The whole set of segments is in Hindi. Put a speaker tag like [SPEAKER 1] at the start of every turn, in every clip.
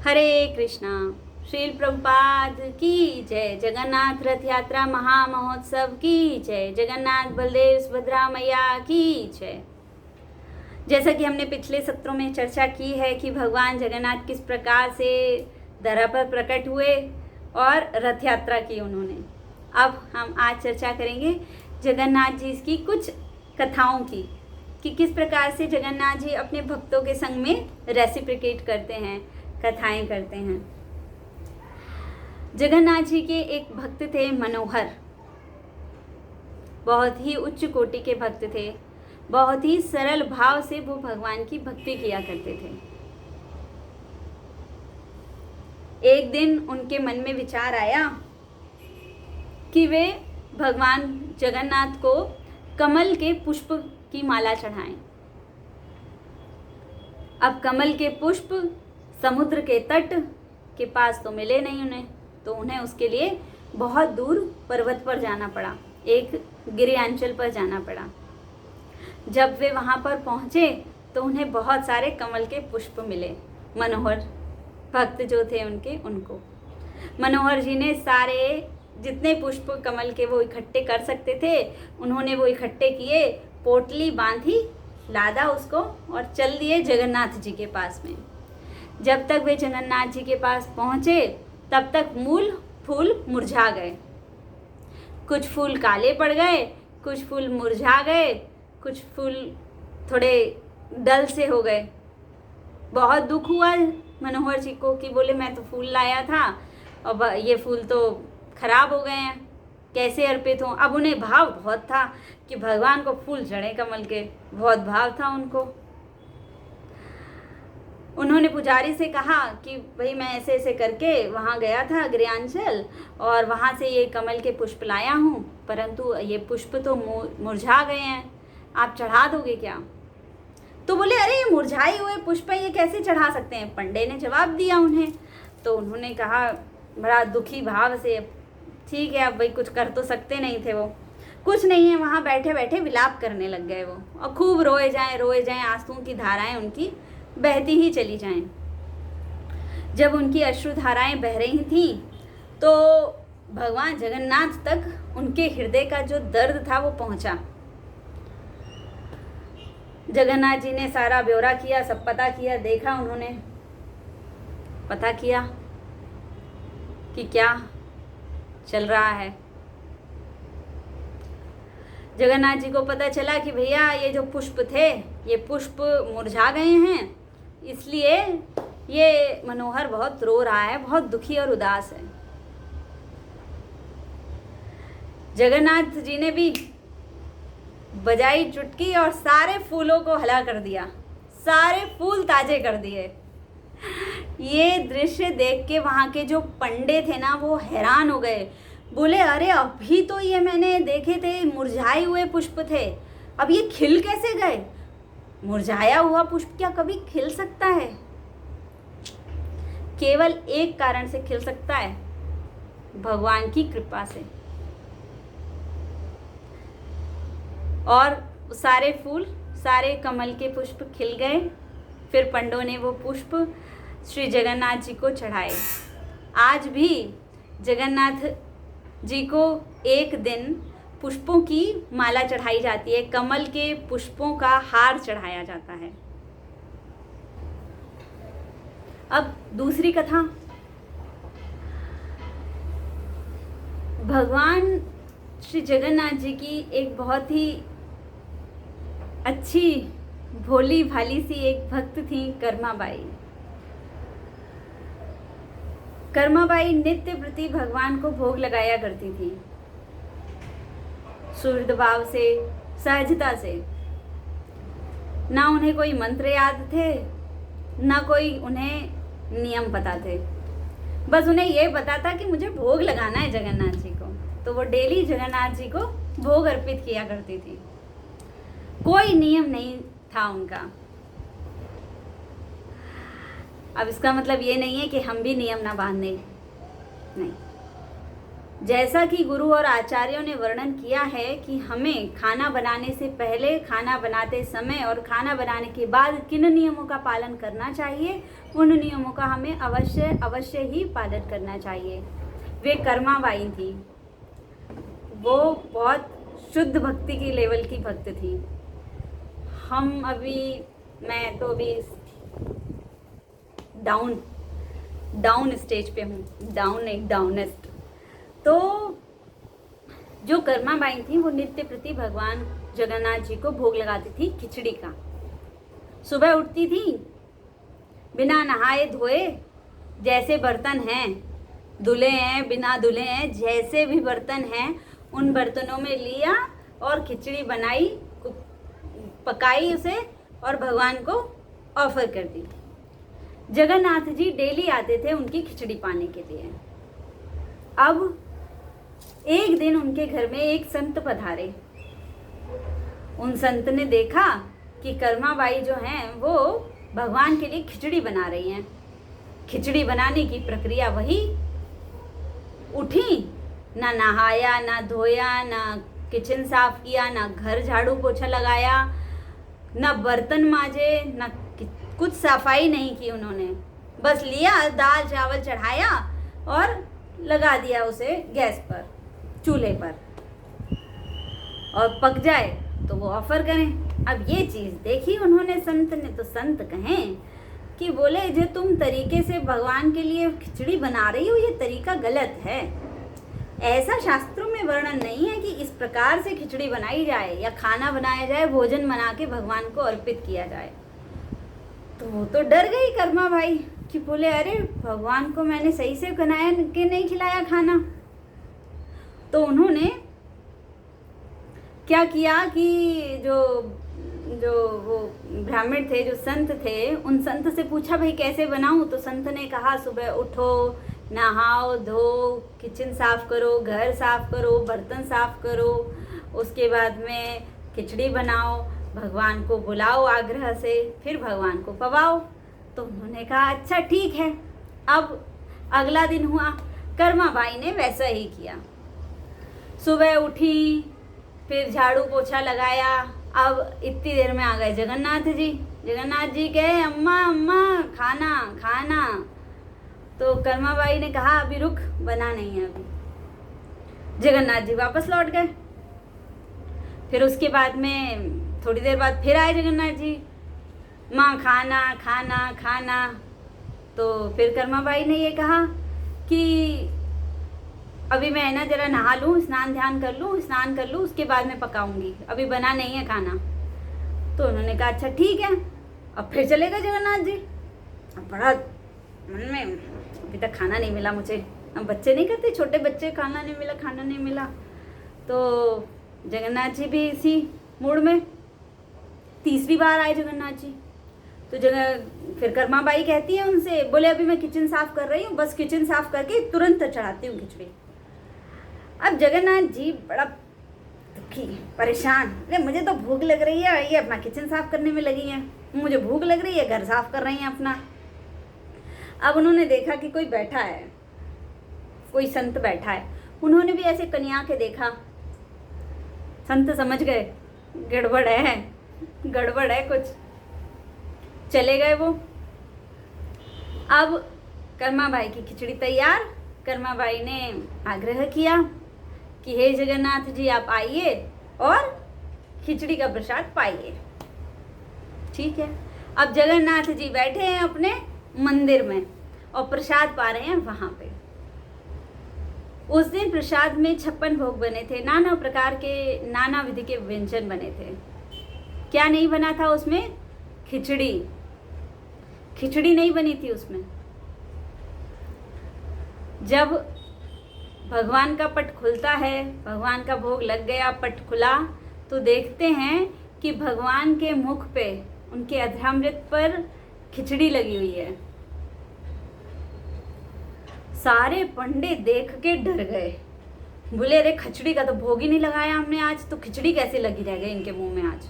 [SPEAKER 1] हरे कृष्णा। श्रील प्रभुपाद की जय। जगन्नाथ रथ यात्रा महामहोत्सव की जय। जगन्नाथ बलदेव सुभद्रा मैया की जय। जैसा कि हमने पिछले सत्रों में चर्चा की है कि भगवान जगन्नाथ किस प्रकार से धरा पर प्रकट हुए और रथ यात्रा की उन्होंने। अब हम आज चर्चा करेंगे जगन्नाथ जी की कुछ कथाओं की, कि किस प्रकार से जगन्नाथ जी अपने भक्तों के संग में रेसिप्रिकेट करते हैं, कथाएं करते हैं। जगन्नाथ जी के एक भक्त थे मनोहर। बहुत ही उच्च कोटि के भक्त थे। बहुत ही सरल भाव से वो भगवान की भक्ति किया करते थे। एक दिन उनके मन में विचार आया कि वे भगवान जगन्नाथ को कमल के पुष्प की माला चढ़ाएं। अब कमल के पुष्प समुद्र के तट के पास तो मिले नहीं उन्हें, तो उन्हें उसके लिए बहुत दूर पर्वत पर जाना पड़ा, एक गिरियांचल पर जाना पड़ा। जब वे वहाँ पर पहुँचे तो उन्हें बहुत सारे कमल के पुष्प मिले। मनोहर भक्त जो थे उनको मनोहर जी ने सारे जितने पुष्प कमल के वो इकट्ठे कर सकते थे उन्होंने वो इकट्ठे किए, पोटली बांधी, लादा उसको और चल दिए जगन्नाथ जी के पास में। जब तक वे जगन्नाथ जी के पास पहुँचे तब तक फूल मुरझा गए। कुछ फूल काले पड़ गए, कुछ फूल मुरझा गए, कुछ फूल थोड़े डल से हो गए। बहुत दुख हुआ मनोहर जी को कि बोले मैं तो फूल लाया था और ये फूल तो खराब हो गए हैं, कैसे अर्पित हों। अब उन्हें भाव बहुत था कि भगवान को फूल चढ़े कमल के, बहुत भाव था उनको। उन्होंने पुजारी से कहा कि भाई मैं ऐसे ऐसे करके वहाँ गया था गिरियांचल और वहाँ से ये कमल के पुष्प लाया हूँ, परंतु ये पुष्प तो मुरझा गए हैं, आप चढ़ा दोगे क्या? तो बोले अरे ये मुरझाए हुए पुष्प ये कैसे चढ़ा सकते हैं? पंडे ने जवाब दिया उन्हें। तो उन्होंने कहा बड़ा दुखी भाव से, ठीक है अब भाई कुछ कर तो सकते नहीं थे वो, कुछ नहीं है। वहाँ बैठे बैठे विलाप करने लग गए वो, और खूब रोए जाएं, आंसुओं की धाराएं उनकी बहती ही चली जाएं। जब उनकी अश्रुधाराएं बह रही थीं तो भगवान जगन्नाथ तक उनके हृदय का जो दर्द था वो पहुंचा। जगन्नाथ जी ने सारा ब्यौरा किया, सब पता किया, देखा, उन्होंने पता किया कि क्या चल रहा है। जगन्नाथ जी को पता चला कि भैया ये जो पुष्प थे ये पुष्प मुरझा गए हैं, इसलिए ये मनोहर बहुत रो रहा है, बहुत दुखी और उदास है। जगन्नाथ जी ने भी बजाई चुटकी और सारे फूलों को हला कर दिया, सारे फूल ताजे कर दिए। ये दृश्य देख के वहाँ के जो पंडे थे ना वो हैरान हो गए। बोले अरे अभी तो ये मैंने देखे थे मुरझाए हुए पुष्प थे, अब ये खिल कैसे गए? मुरझाया हुआ पुष्प क्या कभी खिल सकता है? केवल एक कारण से खिल सकता है, भगवान की कृपा से। और सारे फूल, सारे कमल के पुष्प खिल गए। फिर पंडों ने वो पुष्प श्री जगन्नाथ जी को चढ़ाए। आज भी जगन्नाथ जी को एक दिन पुष्पों की माला चढ़ाई जाती है, कमल के पुष्पों का हार चढ़ाया जाता है। अब दूसरी कथा, भगवान श्री जगन्नाथ जी की एक बहुत ही अच्छी भोली भाली सी एक भक्त थी कर्माबाई। कर्माबाई नित्य प्रति भगवान को भोग लगाया करती थी, सुहृद भाव से, सहजता से। ना उन्हें कोई मंत्र याद थे, ना कोई उन्हें नियम पता थे, बस उन्हें ये पता था कि मुझे भोग लगाना है जगन्नाथ जी को। तो वो डेली जगन्नाथ जी को भोग अर्पित किया करती थी। कोई नियम नहीं था उनका। अब इसका मतलब ये नहीं है कि हम भी नियम ना बांधे, नहीं। जैसा कि गुरु और आचार्यों ने वर्णन किया है कि हमें खाना बनाने से पहले, खाना बनाते समय और खाना बनाने के बाद किन नियमों का पालन करना चाहिए, उन नियमों का हमें अवश्य ही पालन करना चाहिए। वे कर्मा बाई थी, वो बहुत शुद्ध भक्ति की लेवल की भक्त थी। मैं तो अभी डाउन स्टेज पे हूँ, डाउनेस्ट। तो जो कर्मा बाई थी वो नित्य प्रति भगवान जगन्नाथ जी को भोग लगाती थी खिचड़ी का। सुबह उठती थी, बिना नहाए धोए, जैसे बर्तन हैं, धुले हैं बिना धुले हैं, जैसे भी बर्तन हैं उन बर्तनों में लिया और खिचड़ी बनाई, पकाई उसे और भगवान को ऑफर कर दी। जगन्नाथ जी डेली आते थे उनकी खिचड़ी पाने के लिए। अब एक दिन उनके घर में एक संत पधारे। उन संत ने देखा कि कर्मा बाई जो हैं वो भगवान के लिए खिचड़ी बना रही हैं। खिचड़ी बनाने की प्रक्रिया वही, उठी, ना नहाया, ना धोया, ना किचन साफ किया, ना घर झाड़ू पोछा लगाया, ना बर्तन माजे, ना कुछ सफाई नहीं की उन्होंने। बस लिया, दाल चावल चढ़ाया और लगा दिया उसे गैस पर, चूल्हे पर, और पक जाए तो वो ऑफर करें। अब ये चीज़ देखी उन्होंने, संत ने, तो संत कहें कि बोले जो तुम तरीके से भगवान के लिए खिचड़ी बना रही हो, ये तरीका गलत है। ऐसा शास्त्रों में वर्णन नहीं है कि इस प्रकार से खिचड़ी बनाई जाए या खाना बनाया जाए, भोजन बना के भगवान को अर्पित किया जाए। तो वो तो डर गई कर्मा भाई कि बोले अरे भगवान को मैंने सही से बनाया कि नहीं खिलाया खाना। तो उन्होंने क्या किया कि जो वो ब्राह्मण थे, जो संत थे, उन संत से पूछा भाई कैसे बनाऊं। तो संत ने कहा सुबह उठो, नहाओ धो, किचन साफ करो, घर साफ करो, बर्तन साफ करो, उसके बाद में खिचड़ी बनाओ, भगवान को बुलाओ आग्रह से, फिर भगवान को पवाओ। तो उन्होंने कहा अच्छा ठीक है। अब अगला दिन हुआ, कर्मा बाई ने वैसा ही किया। सुबह उठी, फिर झाड़ू पोछा लगाया। अब इतनी देर में आ गए जगन्नाथ जी। जगन्नाथ जी कहे अम्मा अम्मा खाना खाना। तो कर्मा बाई ने कहा अभी रुक, बना नहीं है अभी। जगन्नाथ जी वापस लौट गए। फिर उसके बाद में थोड़ी देर बाद फिर आए जगन्नाथ जी, माँ खाना खाना खाना। तो फिर कर्मा बाई ने ये कहा कि अभी मैं ना जरा नहा लूँ, स्नान कर लूँ, उसके बाद में पकाऊंगी, अभी बना नहीं है खाना। तो उन्होंने कहा अच्छा ठीक है। अब फिर चले गए जगन्नाथ जी। अब बड़ा मन में, अभी तक खाना नहीं मिला मुझे। अब बच्चे नहीं कहते, छोटे बच्चे, खाना नहीं मिला। तो जगन्नाथ जी भी इसी मूड में तीसरी बार आए जगन्नाथ जी। तो फिर कर्मा बाई कहती है उनसे, बोले अभी मैं किचन साफ कर रही हूँ, बस किचन साफ करके तुरंत चढ़ाती हूँ खिचड़ी। अब जगन्नाथ जी बड़ा दुखी, परेशान, अरे मुझे तो भूख लग रही है, ये अपना किचन साफ करने में लगी हैं, मुझे भूख लग रही है, घर साफ कर रही हैं अपना। अब उन्होंने देखा कि कोई बैठा है, कोई संत बैठा है। उन्होंने भी ऐसे कनिया के देखा। संत समझ गए गड़बड़ है कुछ, चले गए वो। अब कर्मा बाई की खिचड़ी तैयार। कर्मा बाई ने आग्रह किया कि हे जगन्नाथ जी आप आइए और खिचड़ी का प्रसाद पाइए। ठीक है। अब जगन्नाथ जी बैठे हैं अपने मंदिर में और प्रसाद पा रहे हैं वहां पे। उस दिन प्रसाद में 56 भोग बने थे, नाना प्रकार के, नाना विधि के व्यंजन बने थे। क्या नहीं बना था उसमें? खिचड़ी नहीं बनी थी उसमें। जब भगवान का पट खुलता है, भगवान का भोग लग गया, पट खुला, तो देखते हैं कि भगवान के मुख पे, उनके अधरामृत पर खिचड़ी लगी हुई है। सारे पंडित देख के डर गए, बोले अरे खिचड़ी का तो भोग ही नहीं लगाया हमने आज, तो खिचड़ी कैसे लगी रह गई इनके मुंह में आज।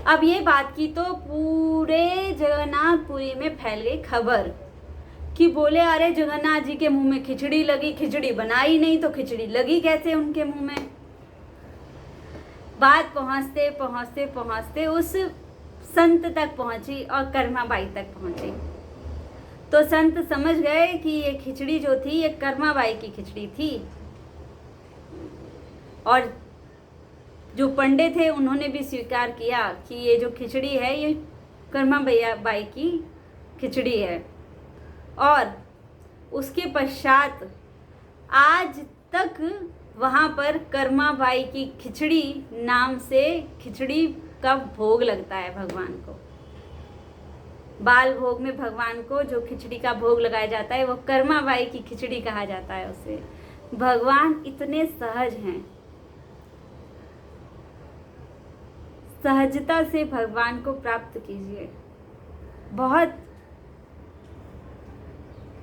[SPEAKER 1] अब ये बात की तो पूरे जगन्नाथपुरी में फैल गई खबर कि बोले अरे जगन्नाथ जी के मुंह में खिचड़ी लगी, खिचड़ी बनाई नहीं तो खिचड़ी लगी कैसे उनके मुंह में। बात पहुंचते पहुंचते पहुंचते उस संत तक पहुंची और कर्माबाई तक पहुंची। तो संत समझ गए कि ये खिचड़ी जो थी ये कर्माबाई की खिचड़ी थी, और जो पंडित थे उन्होंने भी स्वीकार किया कि ये जो खिचड़ी है ये कर्माबाई की खिचड़ी है। और उसके पश्चात आज तक वहाँ पर कर्माबाई की खिचड़ी नाम से खिचड़ी का भोग लगता है भगवान को। बाल भोग में भगवान को जो खिचड़ी का भोग लगाया जाता है वो कर्माबाई की खिचड़ी कहा जाता है उसे। भगवान इतने सहज हैं, सहजता से भगवान को प्राप्त कीजिए। बहुत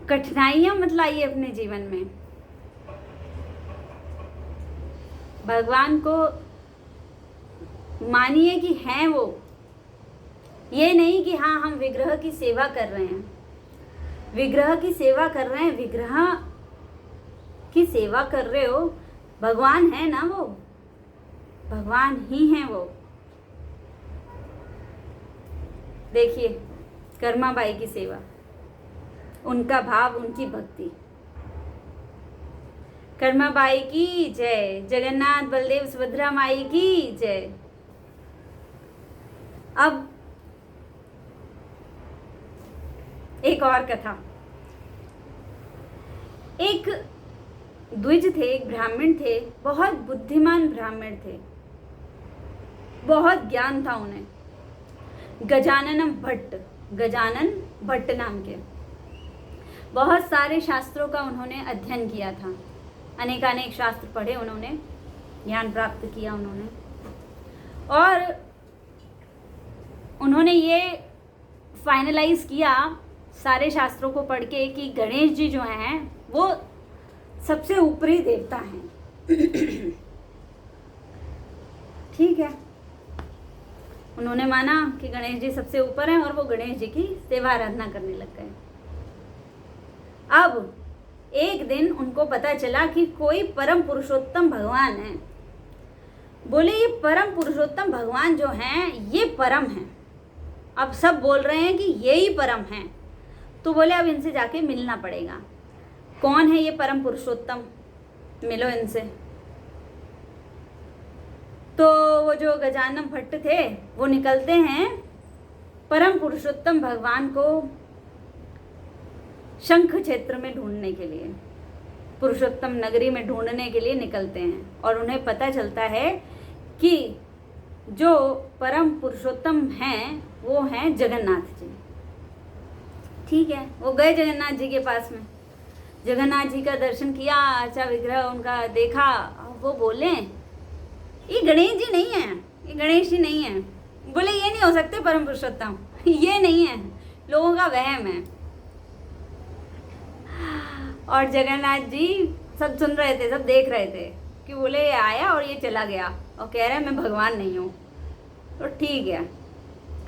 [SPEAKER 1] कठिनाइयां मत लाइए अपने जीवन में। भगवान को मानिए कि हैं वो, ये नहीं कि हाँ हम विग्रह की सेवा कर रहे हैं। विग्रह की सेवा कर रहे हैं, विग्रह की सेवा कर रहे हो, भगवान है ना वो, भगवान ही हैं वो। देखिए कर्माबाई की सेवा, उनका भाव, उनकी भक्ति। कर्माबाई की जय, जगन्नाथ बलदेव सुभद्रा माई की जय। अब एक और कथा। एक द्विज थे, एक ब्राह्मण थे, बहुत बुद्धिमान ब्राह्मण थे, बहुत ज्ञान था उन्हें। गजानन भट्ट नाम के बहुत सारे शास्त्रों का उन्होंने अध्ययन किया था। अनेकानेक शास्त्र पढ़े उन्होंने, ज्ञान प्राप्त किया उन्होंने, और उन्होंने ये फाइनलाइज किया सारे शास्त्रों को पढ़ के कि गणेश जी जो हैं वो सबसे ऊपरी देवता हैं। ठीक है, उन्होंने माना कि गणेश जी सबसे ऊपर हैं और वो गणेश जी की सेवा आराधना करने लग गए। अब एक दिन उनको पता चला कि कोई परम पुरुषोत्तम भगवान है। बोले ये परम पुरुषोत्तम भगवान जो हैं ये परम हैं। अब सब बोल रहे हैं कि यही परम हैं, तो बोले अब इनसे जाके मिलना पड़ेगा। कौन है ये परम पुरुषोत्तम, मिलो इनसे। तो वो जो गजानन भट्ट थे वो निकलते हैं परम पुरुषोत्तम भगवान को शंख क्षेत्र में ढूंढने के लिए, पुरुषोत्तम नगरी में ढूंढने के लिए निकलते हैं। और उन्हें पता चलता है कि जो परम पुरुषोत्तम हैं वो हैं जगन्नाथ जी। ठीक है, वो गए जगन्नाथ जी के पास में, जगन्नाथ जी का दर्शन किया, अच्छा विग्रह उनका देखा। वो बोले ये गणेश जी नहीं है, ये गणेश जी नहीं है। बोले ये नहीं हो सकते परम पुरुषोत्तम, ये नहीं है, लोगों का वहम है। और जगन्नाथ जी सब सुन रहे थे, सब देख रहे थे कि बोले ये आया और ये चला गया और कह रहा है मैं भगवान नहीं हूँ। तो ठीक है,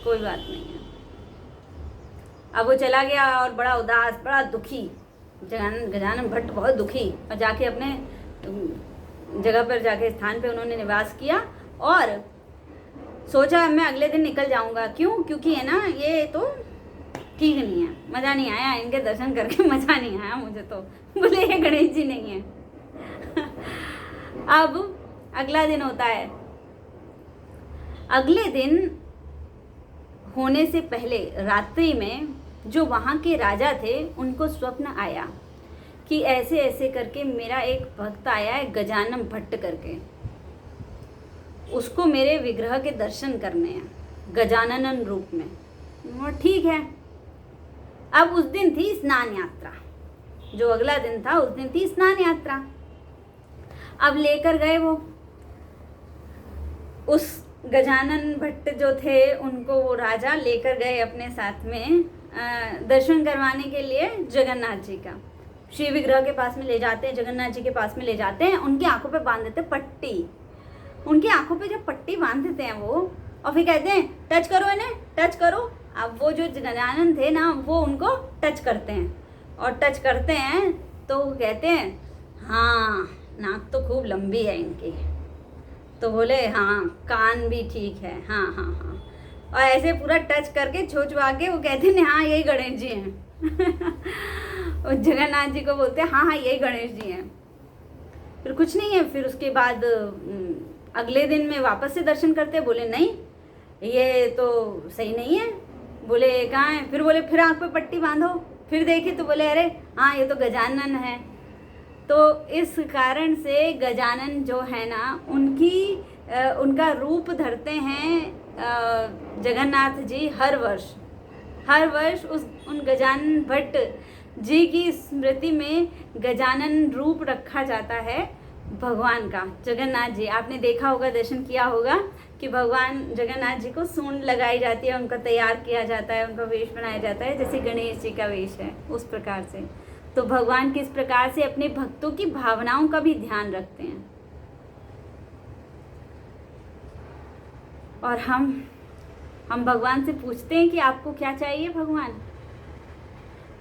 [SPEAKER 1] कोई बात नहीं है। अब वो चला गया और बड़ा उदास, बड़ा दुखी, गजानन भट्ट बहुत दुखी, और जाके अपने जगह पर जाके स्थान पे उन्होंने निवास किया और सोचा मैं अगले दिन निकल जाऊंगा। क्यों? क्योंकि है ना ये तो ठीक नहीं है, मज़ा नहीं आया इनके दर्शन करके, मज़ा नहीं आया मुझे तो। बोले ये गणेश जी नहीं है। अब अगला दिन होता है। अगले दिन होने से पहले रात्रि में जो वहाँ के राजा थे उनको स्वप्न आया कि ऐसे ऐसे करके मेरा एक भक्त आया है गजानन भट्ट करके, उसको मेरे विग्रह के दर्शन करने हैं गजानन रूप में। ठीक है। अब उस दिन थी स्नान यात्रा, जो अगला दिन था उस दिन थी स्नान यात्रा। अब लेकर गए वो उस गजानन भट्ट जो थे उनको वो राजा लेकर गए अपने साथ में दर्शन करवाने के लिए जगन्नाथ जी का। श्री विग्रह के पास में ले जाते हैं, जगन्नाथ जी के पास में ले जाते हैं, उनकी आंखों पे बांध देते पट्टी। उनकी आंखों पे जब पट्टी बांध देते हैं वो, और फिर कहते हैं टच करो इन्हें, टच करो। अब वो जो गजानन थे ना वो उनको टच करते हैं और टच करते हैं तो वो कहते हैं हाँ नाक तो खूब लंबी है इनकी, तो बोले हाँ कान भी ठीक है, हाँ हाँ हाँ, और ऐसे पूरा टच करके छू छुआ के वो कहते हैं हाँ यही गणेश जी हैं। और जगन्नाथ जी को बोलते हैं हाँ हाँ यही गणेश जी हैं। फिर कुछ नहीं है, फिर उसके बाद अगले दिन में वापस से दर्शन करते, बोले नहीं ये तो सही नहीं है। बोले कहाँ है? फिर बोले फिर आँख पे पट्टी बांधो, फिर देखी तो बोले अरे हाँ ये तो गजानन है। तो इस कारण से गजानन जो है ना उनका रूप धरते हैं जगन्नाथ जी हर वर्ष उन गजानन भट्ट जी की स्मृति में गजानन रूप रखा जाता है भगवान का। जगन्नाथ जी आपने देखा होगा, दर्शन किया होगा कि भगवान जगन्नाथ जी को सूंड लगाई जाती है, उनका तैयार किया जाता है, उनका वेश बनाया जाता है जैसे गणेश जी का वेश है उस प्रकार से। तो भगवान किस प्रकार से अपने भक्तों की भावनाओं का भी ध्यान रखते हैं। और हम भगवान से पूछते हैं कि आपको क्या चाहिए भगवान।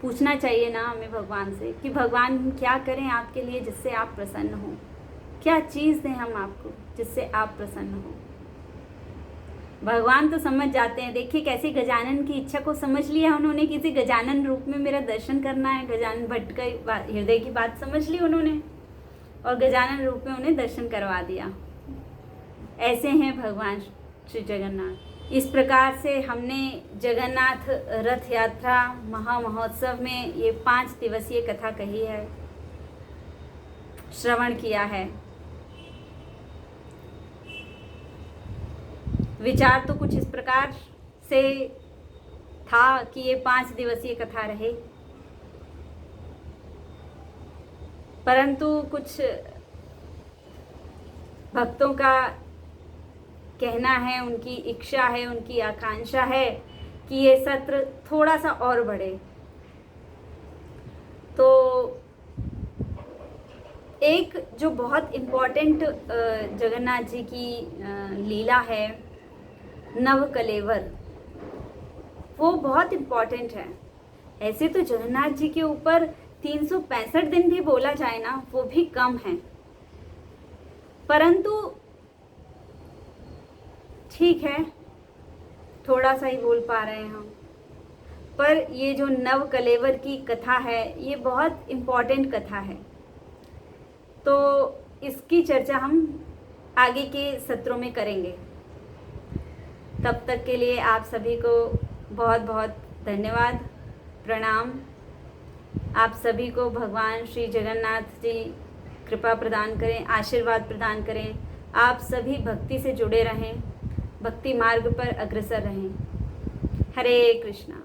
[SPEAKER 1] पूछना चाहिए ना हमें भगवान से कि भगवान क्या करें आपके लिए जिससे आप प्रसन्न हो, क्या चीज़ दें हम आपको जिससे आप प्रसन्न हो। भगवान तो समझ जाते हैं। देखिए कैसे गजानन की इच्छा को समझ लिया उन्होंने, किसी गजानन रूप में मेरा दर्शन करना है। गजानन भट्ट का हृदय की बात समझ ली उन्होंने और गजानन रूप में उन्हें दर्शन करवा दिया। ऐसे हैं भगवान श्री जगन्नाथ। इस प्रकार से हमने जगन्नाथ रथ यात्रा महामहोत्सव में ये 5 दिवसीय कथा कही है, श्रवण किया है। विचार तो कुछ इस प्रकार से था कि ये 5 दिवसीय कथा रहे, परंतु कुछ भक्तों का कहना है, उनकी इच्छा है, उनकी आकांक्षा है कि ये सत्र थोड़ा सा और बढ़े। तो एक जो बहुत इम्पोर्टेंट जगन्नाथ जी की लीला है नव कलेवर, वो बहुत इम्पोर्टेंट है। ऐसे तो जगन्नाथ जी के ऊपर 365 दिन भी बोला जाए ना वो भी कम है, परंतु ठीक है थोड़ा सा ही बोल पा रहे हैं हम। पर ये जो नव कलेवर की कथा है ये बहुत इम्पोर्टेंट कथा है, तो इसकी चर्चा हम आगे के सत्रों में करेंगे। तब तक के लिए आप सभी को बहुत बहुत धन्यवाद, प्रणाम। आप सभी को भगवान श्री जगन्नाथ जी कृपा प्रदान करें, आशीर्वाद प्रदान करें। आप सभी भक्ति से जुड़े रहें, भक्ति मार्ग पर अग्रसर रहें। हरे कृष्णा।